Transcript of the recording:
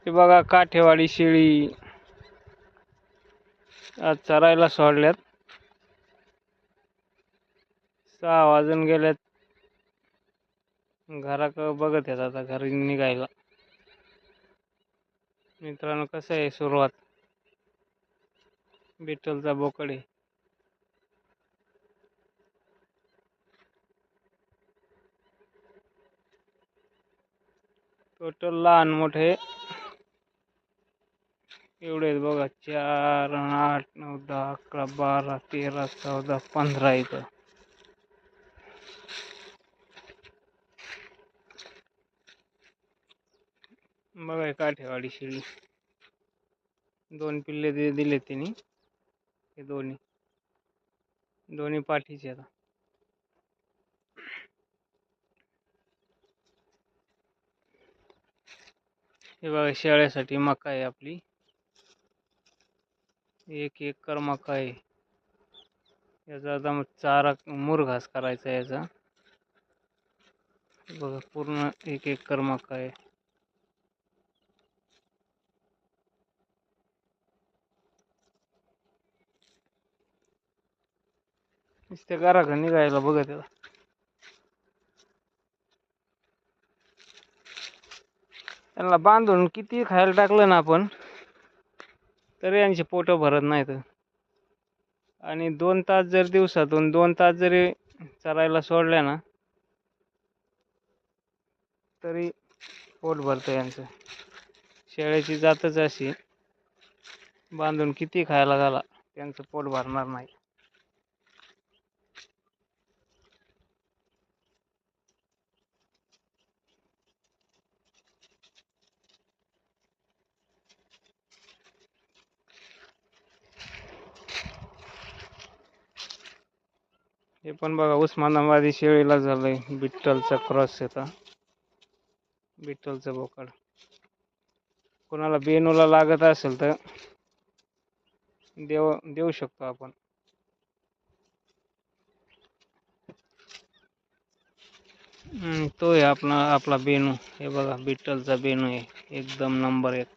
हे बघा काठेवाडी शेळी आज चरायला सोडल्यात. 6 वाजून गेल्यात. घराकडे बघत आहेत आता घरी निघायला. मित्रांनो कसं आहे सुरुवात. बिट्टलचा बोकड आहे. टोटल लहान मोठे एवढे आहेत बघा. 4, 8, 9, 10, 11, 12, 13, 14, 15 इथं. बघा काठेवाडी शेळी. 2 पिल्ले दिले तिने. हे दोन्ही पाठीचे आता. हे बघा शेळ्यासाठी मका आहे आपली. 1 एकर मका आहे. याचा आता चारा मुरघास करायचा याचा. बघा पूर्ण 1 एकर मका आहे. नुसते घराकडे निघायला बघत त्याला. त्यांना बांधून किती खायला टाकलं ना आपण तरी यांचे पोट भरत नाहीत. आणि 2 तास जर दिवसातून 2 तास जरी चरायला सोडल्या ना तरी पोट भरतं यांचं. शेळ्याची जातच अशी. बांधून किती खायला घाला त्यांचं पोट भरणार नाही. हे पण बघा उस्मानाबादी शेळीला झालंय बिट्टलचा क्रॉस येता. बिट्टलचं बोकड. कोणाला बेनूला लागत असेल तर देऊ शकतो आपण. तो आहे आपला बेनू. हे बघा बिट्टलचा बेनू आहे एकदम नंबर 1.